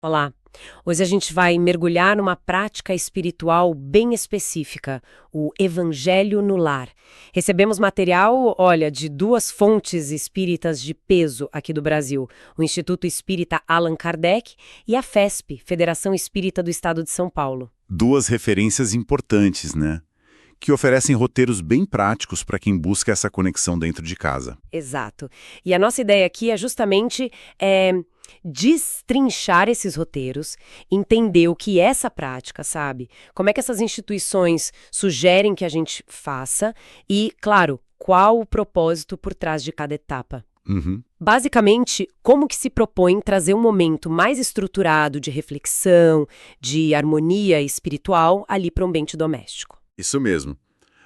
Olá! Hoje a gente vai mergulhar numa prática espiritual bem específica, o Evangelho no Lar. Recebemos material, olha, de duas fontes espíritas de peso aqui do Brasil, o Instituto Espírita Allan Kardec e a FESP, Federação Espírita do Estado de São Paulo. Duas referências importantes, né? Que oferecem roteiros bem práticos para quem busca essa conexão dentro de casa. Exato. E a nossa ideia aqui é justamente destrinchar esses roteiros, entender o que é essa prática, sabe? Como é que essas instituições sugerem que a gente faça e, claro, qual o propósito por trás de cada etapa. Uhum. Basicamente, como que se propõe trazer um momento mais estruturado de reflexão, de harmonia espiritual ali para o ambiente doméstico. Isso mesmo.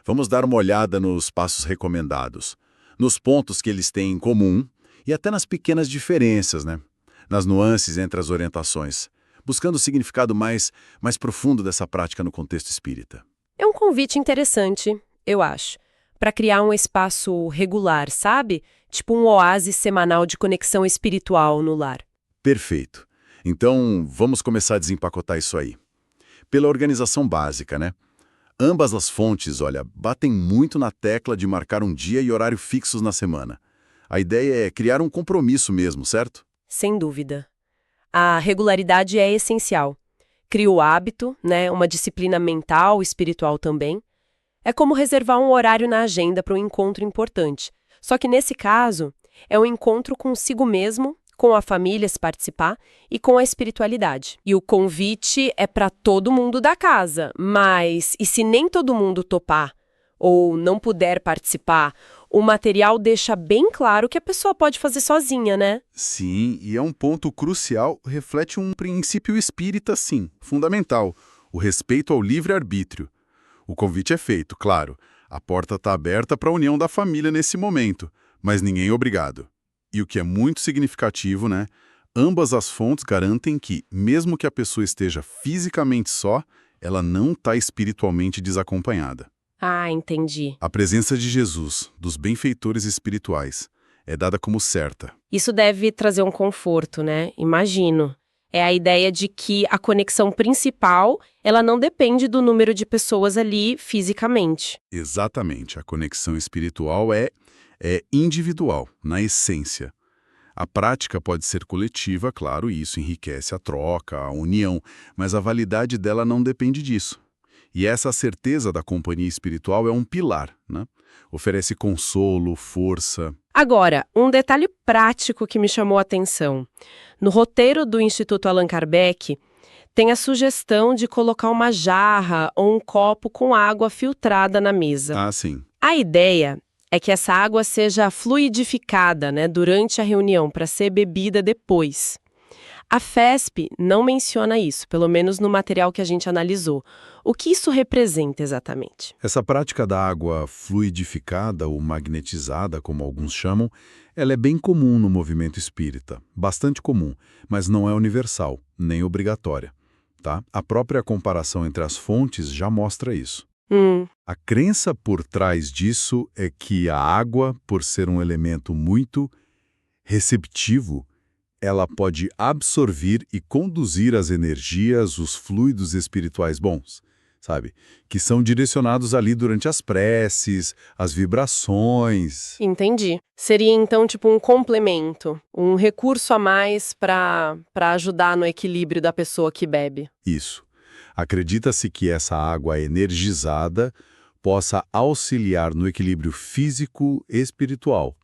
Vamos dar uma olhada nos passos recomendados, nos pontos que eles têm em comum e até nas pequenas diferenças, né? Nas nuances entre as orientações, buscando o significado mais profundo dessa prática no contexto espírita. É um convite interessante, eu acho, para criar um espaço regular, sabe? Tipo um oásis semanal de conexão espiritual no lar. Perfeito. Então, vamos começar a desempacotar isso aí. Pela organização básica, né? Ambas as fontes, olha, batem muito na tecla de marcar um dia e horário fixos na semana. A ideia é criar um compromisso mesmo, certo? Sem dúvida. A regularidade é essencial. Cria o hábito, né? Uma disciplina mental, espiritual também. É como reservar um horário na agenda para um encontro importante. Só que nesse caso, é um encontro consigo mesmo, com a família se participar e com a espiritualidade. E o convite é para todo mundo da casa, mas e se nem todo mundo topar ou não puder participar, o material deixa bem claro que a pessoa pode fazer sozinha, né? Sim, e é um ponto crucial, reflete um princípio espírita, sim, fundamental, o respeito ao livre-arbítrio. O convite é feito, claro, a porta está aberta para a união da família nesse momento, mas ninguém é obrigado. E o que é muito significativo, né? Ambas as fontes garantem que, mesmo que a pessoa esteja fisicamente só, ela não está espiritualmente desacompanhada. Ah, entendi. A presença de Jesus, dos benfeitores espirituais, é dada como certa. Isso deve trazer um conforto, né? Imagino. É a ideia de que a conexão principal, ela não depende do número de pessoas ali fisicamente. Exatamente, a conexão espiritual é individual, na essência. A prática pode ser coletiva, claro, e isso enriquece a troca, a união, mas a validade dela não depende disso. E essa certeza da companhia espiritual é um pilar, né? Oferece consolo, força. Agora, um detalhe prático que me chamou a atenção. No roteiro do Instituto Allan Kardec, tem a sugestão de colocar uma jarra ou um copo com água filtrada na mesa. Ah, sim. A ideia é que essa água seja fluidificada, né, durante a reunião, para ser bebida depois. A FESP não menciona isso, pelo menos no material que a gente analisou. O que isso representa exatamente? Essa prática da água fluidificada ou magnetizada, como alguns chamam, ela é bem comum no movimento espírita, bastante comum, mas não é universal, nem obrigatória. Tá? A própria comparação entre as fontes já mostra isso. A crença por trás disso é que a água, por ser um elemento muito receptivo, ela pode absorver e conduzir as energias, os fluidos espirituais bons, sabe? Que são direcionados ali durante as preces, as vibrações. Entendi. Seria então tipo um complemento, um recurso a mais para ajudar no equilíbrio da pessoa que bebe. Isso. Acredita-se que essa água energizada possa auxiliar no equilíbrio físico e espiritual.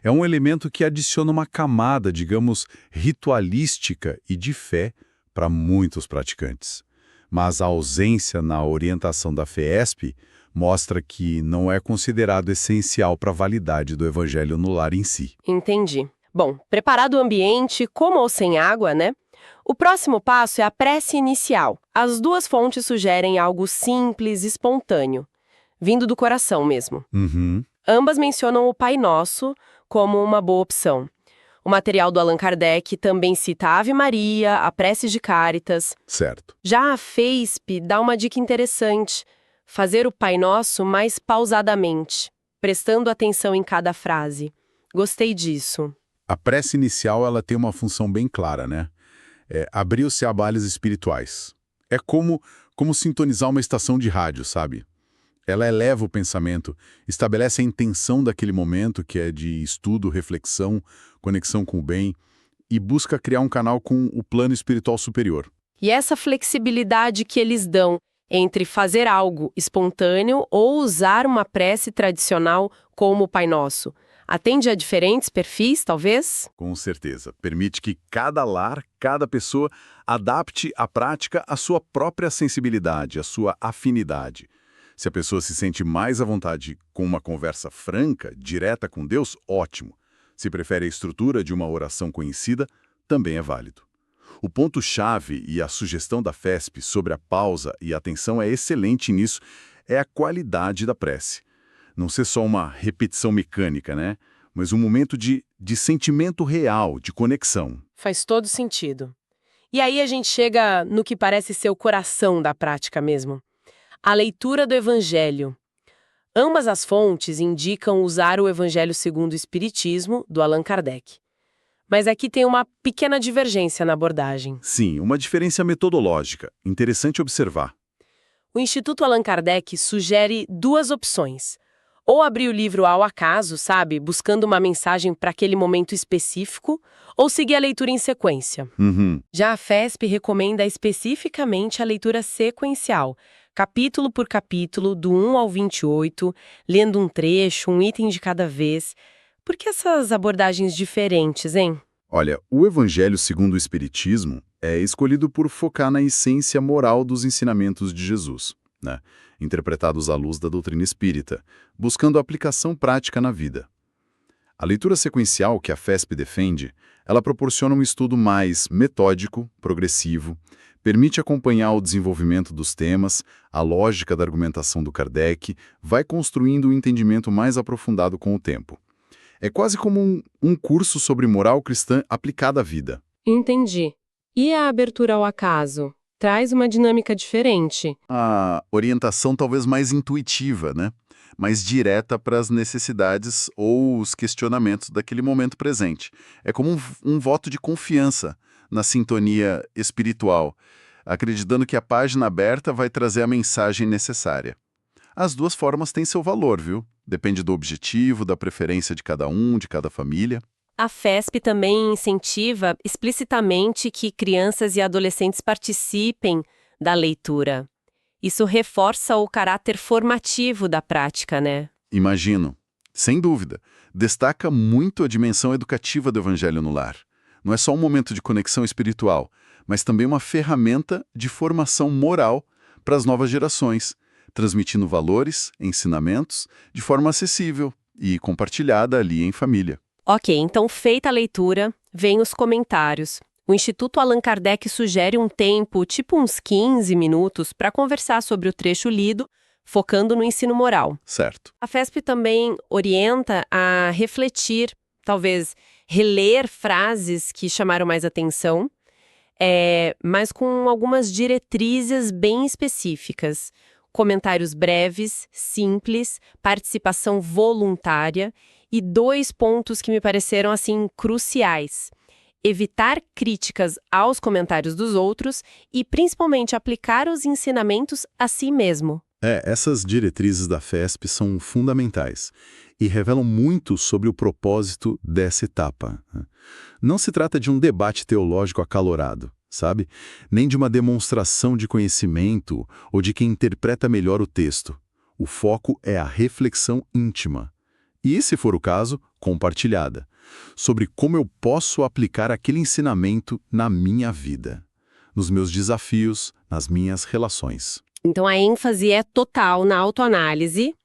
É um elemento que adiciona uma camada, digamos, ritualística e de fé para muitos praticantes. Mas a ausência na orientação da FESP mostra que não é considerado essencial para a validade do Evangelho no lar em si. Entendi. Bom, preparado o ambiente, com ou sem água, né? O próximo passo é a prece inicial. As duas fontes sugerem algo simples, espontâneo, vindo do coração mesmo. Ambas mencionam o Pai Nosso como uma boa opção. O material do Allan Kardec também cita a Ave Maria, a prece de Cáritas. Certo. Já a FESP dá uma dica interessante: fazer o Pai Nosso mais pausadamente, prestando atenção em cada frase. Gostei disso. A prece inicial ela tem uma função bem clara, né? Abriu-se a abalhos espirituais. É como sintonizar uma estação de rádio, sabe? Ela eleva o pensamento, estabelece a intenção daquele momento, que é de estudo, reflexão, conexão com o bem, e busca criar um canal com o plano espiritual superior. E essa flexibilidade que eles dão entre fazer algo espontâneo ou usar uma prece tradicional como o Pai Nosso, atende a diferentes perfis, talvez? Com certeza. Permite que cada lar, cada pessoa, adapte a prática à sua própria sensibilidade, à sua afinidade. Se a pessoa se sente mais à vontade com uma conversa franca, direta com Deus, ótimo. Se prefere a estrutura de uma oração conhecida, também é válido. O ponto-chave e a sugestão da FESP sobre a pausa e a atenção é excelente nisso, é a qualidade da prece. Não ser só uma repetição mecânica, né? Mas um momento de sentimento real, de conexão. Faz todo sentido. E aí a gente chega no que parece ser o coração da prática mesmo. A leitura do Evangelho. Ambas as fontes indicam usar o Evangelho segundo o Espiritismo, do Allan Kardec. Mas aqui tem uma pequena divergência na abordagem. Sim, uma diferença metodológica. Interessante observar. O Instituto Allan Kardec sugere duas opções. Ou abrir o livro ao acaso, sabe, buscando uma mensagem para aquele momento específico, ou seguir a leitura em sequência. Já a FESP recomenda especificamente a leitura sequencial, capítulo por capítulo, do 1 ao 28, lendo um trecho, um item de cada vez. Por que essas abordagens diferentes, hein? Olha, o Evangelho segundo o Espiritismo é escolhido por focar na essência moral dos ensinamentos de Jesus, né? Interpretados à luz da doutrina espírita, buscando aplicação prática na vida. A leitura sequencial que a FESP defende, ela proporciona um estudo mais metódico, progressivo, permite acompanhar o desenvolvimento dos temas, a lógica da argumentação do Kardec, vai construindo um entendimento mais aprofundado com o tempo. É quase como um curso sobre moral cristã aplicada à vida. Entendi. E a abertura ao acaso? Traz uma dinâmica diferente. A orientação talvez mais intuitiva, né? Mais direta para as necessidades ou os questionamentos daquele momento presente. É como um voto de confiança na sintonia espiritual, acreditando que a página aberta vai trazer a mensagem necessária. As duas formas têm seu valor, viu? Depende do objetivo, da preferência de cada um, de cada família. A FESP também incentiva explicitamente que crianças e adolescentes participem da leitura. Isso reforça o caráter formativo da prática, né? Imagino. Sem dúvida. Destaca muito a dimensão educativa do Evangelho no lar. Não é só um momento de conexão espiritual, mas também uma ferramenta de formação moral para as novas gerações, transmitindo valores, ensinamentos, de forma acessível e compartilhada ali em família. Ok, então feita a leitura, vem os comentários. O Instituto Allan Kardec sugere um tempo, tipo uns 15 minutos, para conversar sobre o trecho lido, focando no ensino moral. Certo. A FESP também orienta a refletir, talvez reler frases que chamaram mais atenção, mas com algumas diretrizes bem específicas. Comentários breves, simples, participação voluntária e 2 pontos que me pareceram, assim, cruciais. Evitar críticas aos comentários dos outros e, principalmente, aplicar os ensinamentos a si mesmo. Essas diretrizes da FESP são fundamentais e revelam muito sobre o propósito dessa etapa, né? Não se trata de um debate teológico acalorado, sabe? Nem de uma demonstração de conhecimento ou de quem interpreta melhor o texto. O foco é a reflexão íntima. E, se for o caso, compartilhada, sobre como eu posso aplicar aquele ensinamento na minha vida, nos meus desafios, nas minhas relações. Então, a ênfase é total na autoanálise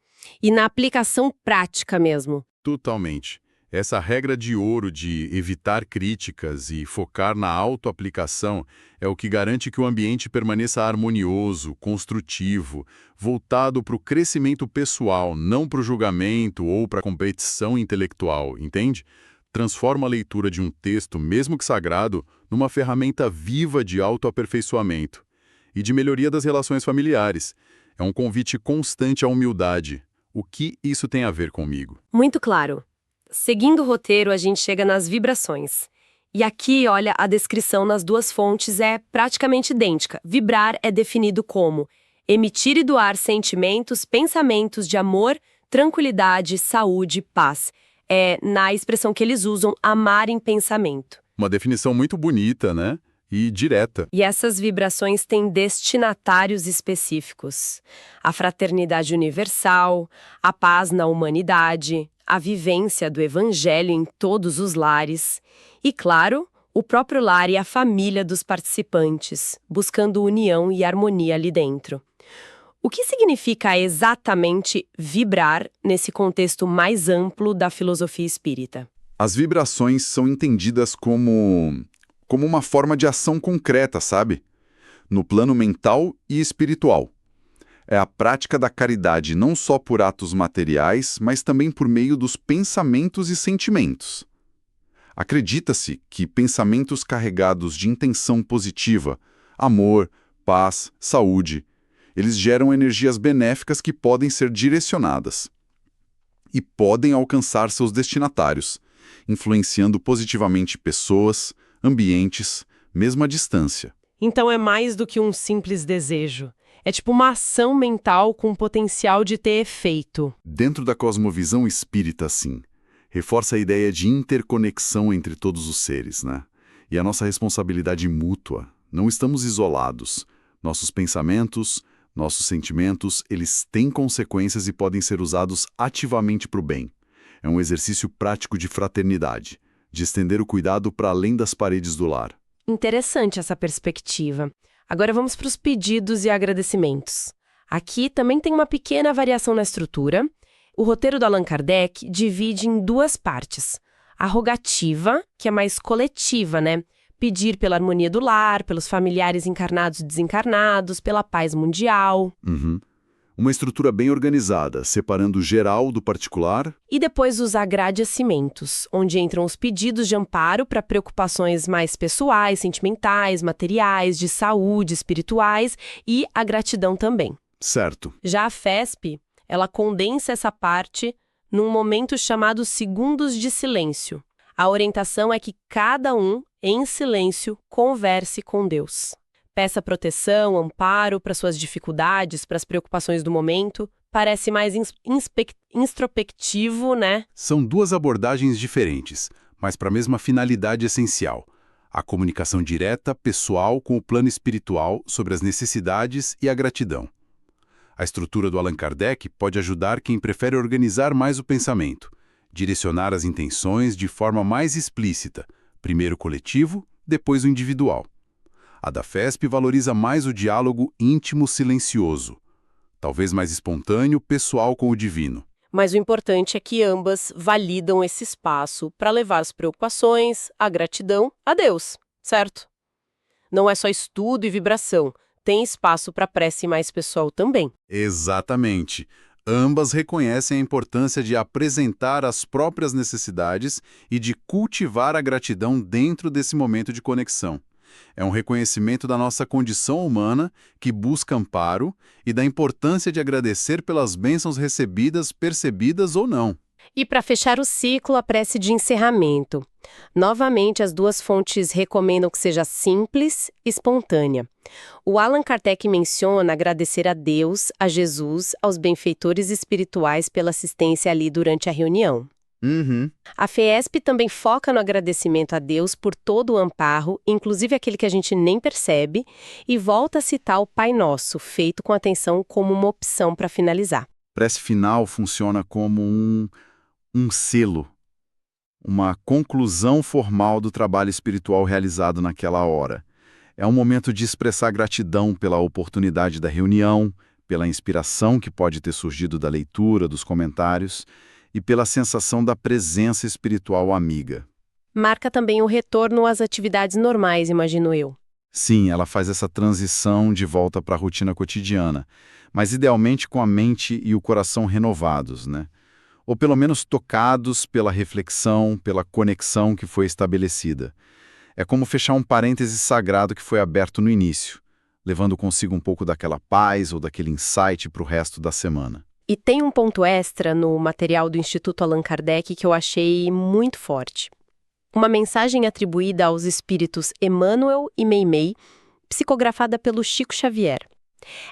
e na aplicação prática mesmo. Totalmente. Essa regra de ouro de evitar críticas e focar na autoaplicação é o que garante que o ambiente permaneça harmonioso, construtivo, voltado para o crescimento pessoal, não para o julgamento ou para a competição intelectual, entende? Transforma a leitura de um texto, mesmo que sagrado, numa ferramenta viva de autoaperfeiçoamento e de melhoria das relações familiares. É um convite constante à humildade. O que isso tem a ver comigo? Muito claro. Seguindo o roteiro, a gente chega nas vibrações. E aqui, olha, a descrição nas duas fontes é praticamente idêntica. Vibrar é definido como emitir e doar sentimentos, pensamentos de amor, tranquilidade, saúde, paz. É, na expressão que eles usam, amar em pensamento. Uma definição muito bonita, né? E direta. E essas vibrações têm destinatários específicos. A fraternidade universal, a paz na humanidade, a vivência do evangelho em todos os lares e, claro, o próprio lar e a família dos participantes, buscando união e harmonia ali dentro. O que significa exatamente vibrar nesse contexto mais amplo da filosofia espírita? As vibrações são entendidas como uma forma de ação concreta, sabe? No plano mental e espiritual. É a prática da caridade não só por atos materiais, mas também por meio dos pensamentos e sentimentos. Acredita-se que pensamentos carregados de intenção positiva, amor, paz, saúde, eles geram energias benéficas que podem ser direcionadas e podem alcançar seus destinatários, influenciando positivamente pessoas, ambientes, mesmo à distância. Então é mais do que um simples desejo. É tipo uma ação mental com potencial de ter efeito. Dentro da cosmovisão espírita, sim, reforça a ideia de interconexão entre todos os seres, né? E a nossa responsabilidade mútua. Não estamos isolados. Nossos pensamentos, nossos sentimentos, eles têm consequências e podem ser usados ativamente para o bem. É um exercício prático de fraternidade, de estender o cuidado para além das paredes do lar. Interessante essa perspectiva. Agora vamos para os pedidos e agradecimentos. Aqui também tem uma pequena variação na estrutura. O roteiro do Allan Kardec divide em duas partes. A rogativa, que é mais coletiva, né? Pedir pela harmonia do lar, pelos familiares encarnados e desencarnados, pela paz mundial. Uma estrutura bem organizada, separando o geral do particular. E depois os agradecimentos, onde entram os pedidos de amparo para preocupações mais pessoais, sentimentais, materiais, de saúde, espirituais e a gratidão também. Certo. Já a FESP, ela condensa essa parte num momento chamado segundos de silêncio. A orientação é que cada um, em silêncio, converse com Deus. Peça proteção, amparo para suas dificuldades, para as preocupações do momento. Parece mais introspectivo, né? São duas abordagens diferentes, mas para a mesma finalidade essencial. A comunicação direta, pessoal, com o plano espiritual sobre as necessidades e a gratidão. A estrutura do Allan Kardec pode ajudar quem prefere organizar mais o pensamento, direcionar as intenções de forma mais explícita, primeiro o coletivo, depois o individual. A da FESP valoriza mais o diálogo íntimo silencioso, talvez mais espontâneo, pessoal com o divino. Mas o importante é que ambas validam esse espaço para levar as preocupações, a gratidão a Deus, certo? Não é só estudo e vibração, tem espaço para prece mais pessoal também. Exatamente. Ambas reconhecem a importância de apresentar as próprias necessidades e de cultivar a gratidão dentro desse momento de conexão. É um reconhecimento da nossa condição humana que busca amparo e da importância de agradecer pelas bênçãos recebidas, percebidas ou não. E para fechar o ciclo, a prece de encerramento. Novamente, as duas fontes recomendam que seja simples e espontânea. O Allan Kardec menciona agradecer a Deus, a Jesus, aos benfeitores espirituais pela assistência ali durante a reunião. A FESP também foca no agradecimento a Deus por todo o amparo, inclusive aquele que a gente nem percebe, e volta a citar o Pai Nosso, feito com atenção como uma opção para finalizar. Prece final funciona como um selo, uma conclusão formal do trabalho espiritual realizado naquela hora. É um momento de expressar gratidão pela oportunidade da reunião, pela inspiração que pode ter surgido da leitura, dos comentários, e pela sensação da presença espiritual amiga. Marca também o retorno às atividades normais, imagino eu. Sim, ela faz essa transição de volta para a rotina cotidiana, mas idealmente com a mente e o coração renovados, né? Ou pelo menos tocados pela reflexão, pela conexão que foi estabelecida. É como fechar um parêntese sagrado que foi aberto no início, levando consigo um pouco daquela paz ou daquele insight para o resto da semana. E tem um ponto extra no material do Instituto Allan Kardec que eu achei muito forte. Uma mensagem atribuída aos espíritos Emmanuel e Meimei, psicografada pelo Chico Xavier.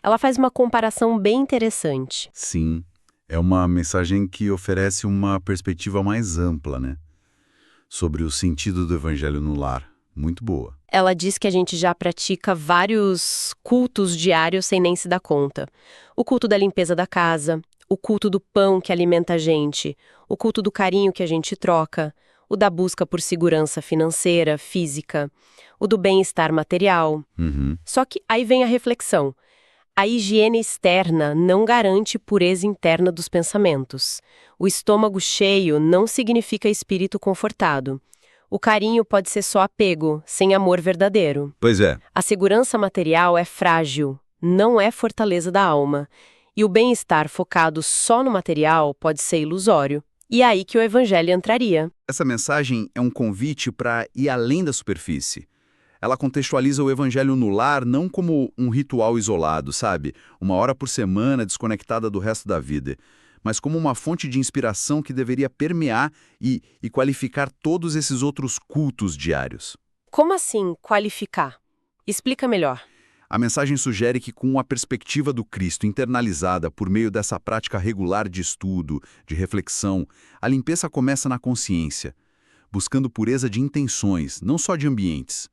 Ela faz uma comparação bem interessante. Sim, é uma mensagem que oferece uma perspectiva mais ampla, né? Sobre o sentido do evangelho no lar. Muito boa. Ela diz que a gente já pratica vários cultos diários sem nem se dar conta. O culto da limpeza da casa, o culto do pão que alimenta a gente, o culto do carinho que a gente troca, o da busca por segurança financeira, física, o do bem-estar material. Uhum. Só que aí vem a reflexão. A higiene externa não garante pureza interna dos pensamentos. O estômago cheio não significa espírito confortado. O carinho pode ser só apego, sem amor verdadeiro. Pois é. A segurança material é frágil, não é fortaleza da alma. E o bem-estar focado só no material pode ser ilusório. E é aí que o evangelho entraria. Essa mensagem é um convite para ir além da superfície. Ela contextualiza o evangelho no lar não como um ritual isolado, sabe? Uma hora por semana desconectada do resto da vida, mas como uma fonte de inspiração que deveria permear e qualificar todos esses outros cultos diários. Como assim qualificar? Explica melhor. A mensagem sugere que, com a perspectiva do Cristo internalizada por meio dessa prática regular de estudo, de reflexão, a limpeza começa na consciência, buscando pureza de intenções, não só de ambientes.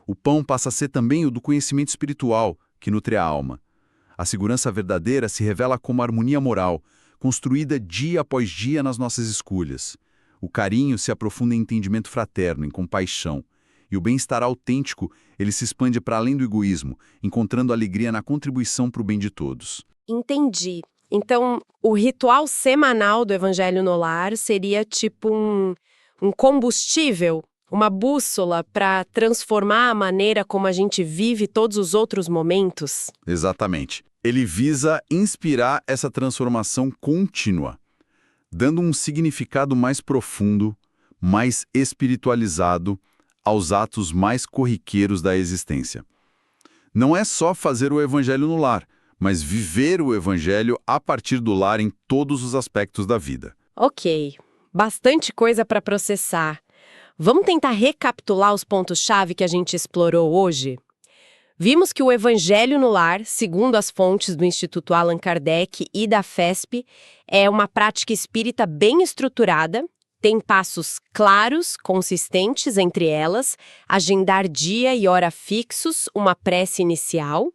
O pão passa a ser também o do conhecimento espiritual, que nutre a alma. A segurança verdadeira se revela como harmonia moral, construída dia após dia nas nossas escolhas. O carinho se aprofunda em entendimento fraterno, em compaixão. E o bem-estar autêntico, ele se expande para além do egoísmo, encontrando alegria na contribuição para o bem de todos. Entendi. Então, o ritual semanal do Evangelho no Lar seria tipo um combustível, uma bússola para transformar a maneira como a gente vive todos os outros momentos? Exatamente. Ele visa inspirar essa transformação contínua, dando um significado mais profundo, mais espiritualizado aos atos mais corriqueiros da existência. Não é só fazer o evangelho no lar, mas viver o evangelho a partir do lar em todos os aspectos da vida. Ok, bastante coisa para processar. Vamos tentar recapitular os pontos-chave que a gente explorou hoje? Vimos que o Evangelho no Lar, segundo as fontes do Instituto Allan Kardec e da FESP, é uma prática espírita bem estruturada, tem passos claros, consistentes entre elas, agendar dia e hora fixos, uma prece inicial,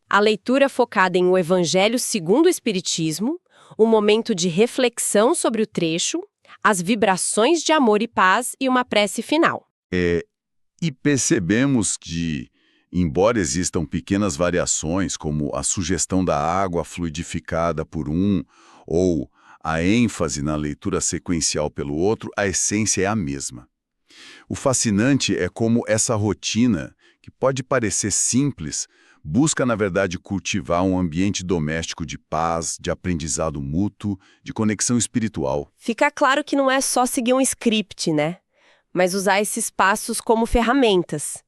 a leitura focada em o Evangelho segundo o Espiritismo, um momento de reflexão sobre o trecho, as vibrações de amor e paz e uma prece final. E percebemos que, embora existam pequenas variações, como a sugestão da água fluidificada por um ou a ênfase na leitura sequencial pelo outro, a essência é a mesma. O fascinante é como essa rotina, que pode parecer simples, busca, na verdade, cultivar um ambiente doméstico de paz, de aprendizado mútuo, de conexão espiritual. Fica claro que não é só seguir um script, né? Mas usar esses passos como ferramentas.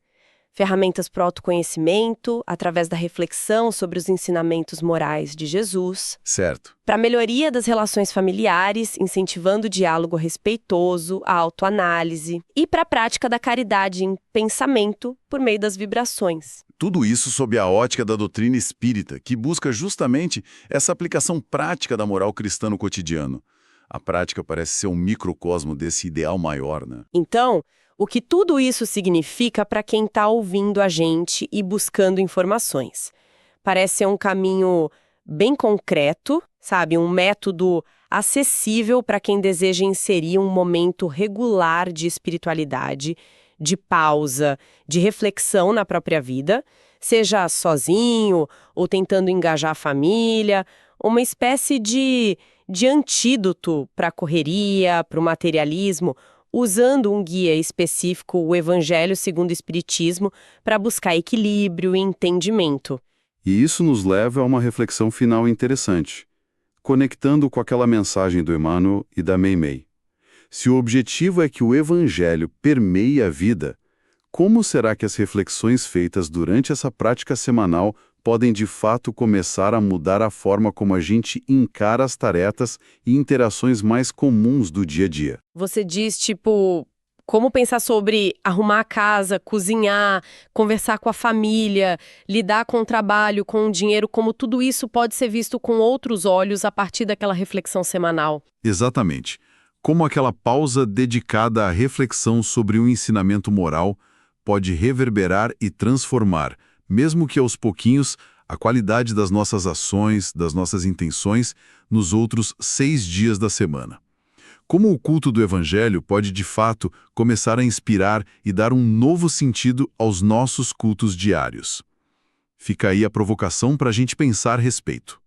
Ferramentas para o autoconhecimento, através da reflexão sobre os ensinamentos morais de Jesus. Certo. Para a melhoria das relações familiares, incentivando o diálogo respeitoso, a autoanálise. E para a prática da caridade em pensamento por meio das vibrações. Tudo isso sob a ótica da doutrina espírita, que busca justamente essa aplicação prática da moral cristã no cotidiano. A prática parece ser um microcosmo desse ideal maior, né? Então, o que tudo isso significa para quem está ouvindo a gente e buscando informações? Parece ser um caminho bem concreto, sabe? Um método acessível para quem deseja inserir um momento regular de espiritualidade, de pausa, de reflexão na própria vida, seja sozinho ou tentando engajar a família, uma espécie de antídoto para a correria, para o materialismo, usando um guia específico, o Evangelho segundo o Espiritismo, para buscar equilíbrio e entendimento. E isso nos leva a uma reflexão final interessante, conectando com aquela mensagem do Emmanuel e da Meimei. Se o objetivo é que o Evangelho permeie a vida, como será que as reflexões feitas durante essa prática semanal podem de fato começar a mudar a forma como a gente encara as tarefas e interações mais comuns do dia a dia? Você diz, tipo, Como pensar sobre arrumar a casa, cozinhar, conversar com a família, lidar com o trabalho, com o dinheiro, como tudo isso pode ser visto com outros olhos a partir daquela reflexão semanal. Exatamente. Como aquela pausa dedicada à reflexão sobre um ensinamento moral pode reverberar e transformar, mesmo que aos pouquinhos, a qualidade das nossas ações, das nossas intenções, nos outros 6 dias da semana. Como o culto do Evangelho pode, de fato, começar a inspirar e dar um novo sentido aos nossos cultos diários. Fica aí a provocação para a gente pensar a respeito.